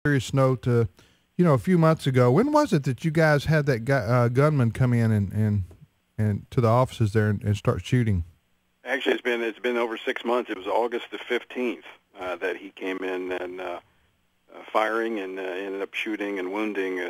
serious note, a few months ago, when was it that you guys had that gunman come in and to the offices there and start shooting? Actually, it's been over 6 months. It was August the 15th that he came in and firing and ended up shooting and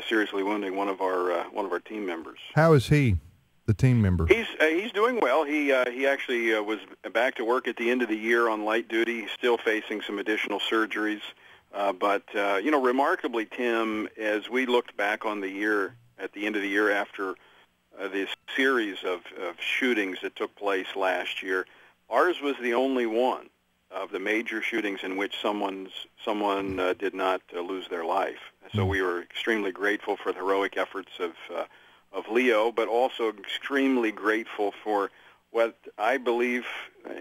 seriously wounding one of our team members. How is he, the team member? He's doing well. He actually was back to work at the end of the year on light duty, still facing some additional surgeries. But remarkably, Tim, as we looked back on the year at the end of the year after this series of shootings that took place last year, ours was the only one of the major shootings in which someone did not lose their life. So we were extremely grateful for the heroic efforts of Leo, but also extremely grateful for what I believe,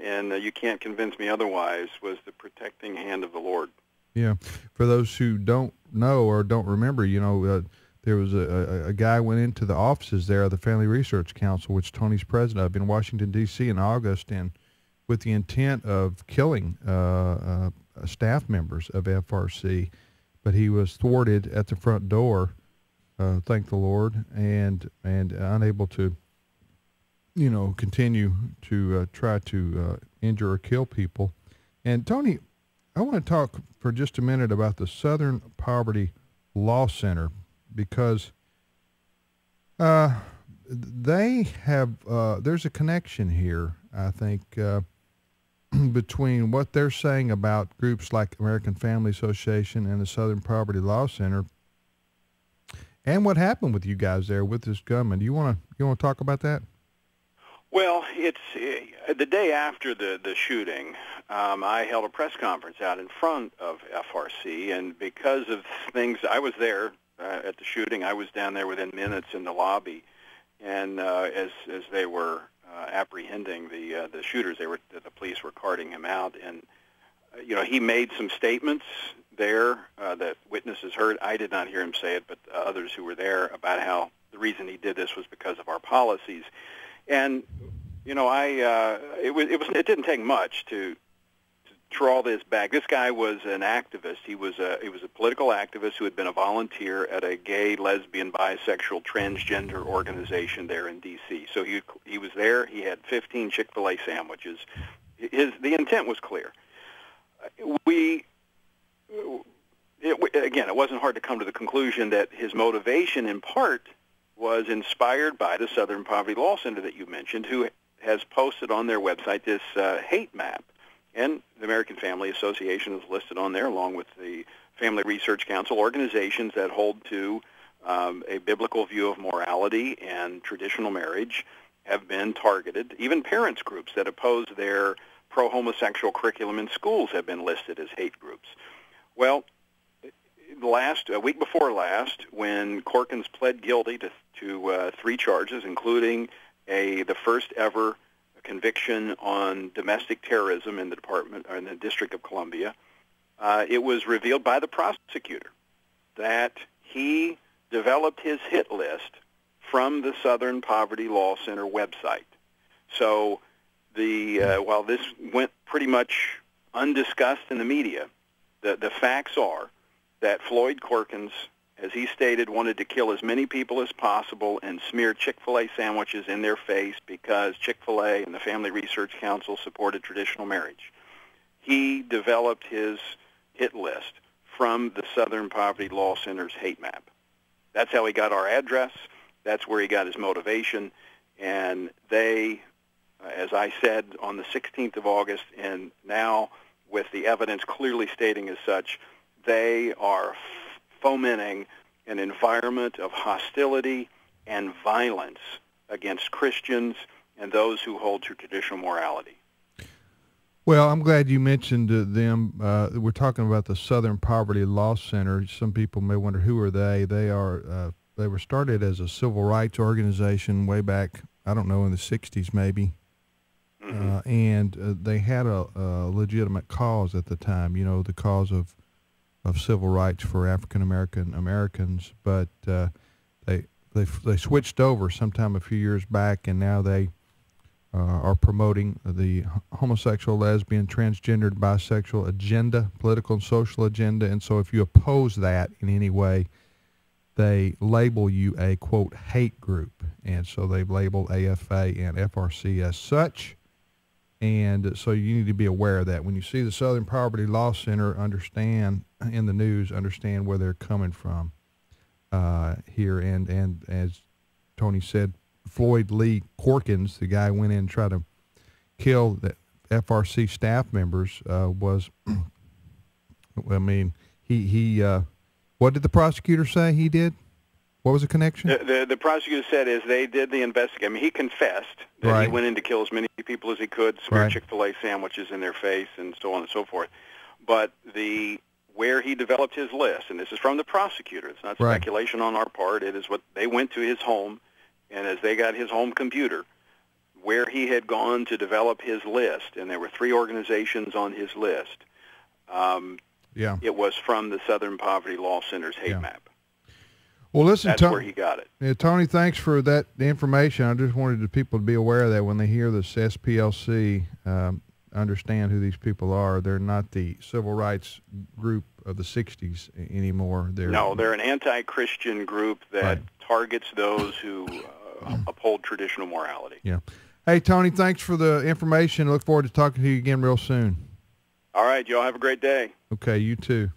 and you can't convince me otherwise, was the protecting hand of the Lord. Yeah. For those who don't know or don't remember, there was a guy went into the offices there of the Family Research Council, which Tony's president of, in Washington, D.C. in August, and with the intent of killing staff members of FRC. But he was thwarted at the front door, thank the Lord, and unable to, continue to try to injure or kill people. And Tony, I want to talk for just a minute about the Southern Poverty Law Center, because they have, there's a connection here, I think, between what they're saying about groups like American Family Association and the Southern Poverty Law Center and what happened with you guys there with this gunman. You want to talk about that? Well, it's the day after the shooting. I held a press conference out in front of FRC, and because of things, I was there at the shooting. I was down there within minutes in the lobby, and as they were apprehending the shooters, the police were carting him out, and he made some statements there that witnesses heard. I did not hear him say it, but others who were there, about how the reason he did this was because of our policies. And it didn't take much to draw this back. This guy was an activist. He was a political activist who had been a volunteer at a gay, lesbian, bisexual, transgender organization there in D.C. So he was there. He had 15 Chick-fil-A sandwiches. The intent was clear. It wasn't hard to come to the conclusion that his motivation, in part, was inspired by the Southern Poverty Law Center that you mentioned, who has posted on their website this hate map. And the American Family Association is listed on there, along with the Family Research Council, organizations that hold to a biblical view of morality and traditional marriage have been targeted. Even parents groups that oppose their pro-homosexual curriculum in schools have been listed as hate groups. Well, a week before last, when Perkins pled guilty to 3 charges, including the first ever conviction on domestic terrorism in the District of Columbia, it was revealed by the prosecutor that he developed his hit list from the Southern Poverty Law Center website. So while this went pretty much undiscussed in the media, the facts are that Floyd Perkins, as he stated, wanted to kill as many people as possible and smear Chick-fil-A sandwiches in their face because Chick-fil-A and the Family Research Council supported traditional marriage. He developed his hit list from the Southern Poverty Law Center's hate map. That's how he got our address. That's where he got his motivation. And they, as I said, on the 16th of August, and now with the evidence clearly stating as such, they are fomenting an environment of hostility and violence against Christians and those who hold to traditional morality. Well, I'm glad you mentioned them. We're talking about the Southern Poverty Law Center. Some people may wonder, who are they? They were started as a civil rights organization way back, I don't know, in the 60s maybe. Mm-hmm. And they had a legitimate cause at the time, the cause of civil rights for African Americans, but they switched over sometime a few years back, and now they are promoting the homosexual, lesbian, transgendered, bisexual agenda, political and social agenda. And so if you oppose that in any way, they label you a, quote, hate group. And so they've labeled AFA and FRC as such. And so you need to be aware of that. When you see the Southern Poverty Law Center, understand in the news, understand where they're coming from here. And as Tony said, Floyd Lee Perkins, the guy who went in and tried to kill the FRC staff members, was, I mean, he what did the prosecutor say he did? What was the connection? The prosecutor said is they did the investigation. I mean, he confessed that he went in to kill as many people as he could, smear Chick-fil-A sandwiches in their face, and so on and so forth. But where he developed his list, and this is from the prosecutor, it's not speculation on our part, it is what they went to his home, and as they got his home computer, where he had gone to develop his list, and there were 3 organizations on his list, it was from the Southern Poverty Law Center's hate map. Well, listen, that's where he got it. Yeah, Tony, thanks for that information. I just wanted the people to be aware of that when they hear this SPLC, understand who these people are. They're not the civil rights group of the 60s anymore. They're an anti-Christian group that targets those who uphold traditional morality. Yeah. Hey, Tony, thanks for the information. Look forward to talking to you again real soon. All right, y'all have a great day. Okay, you too.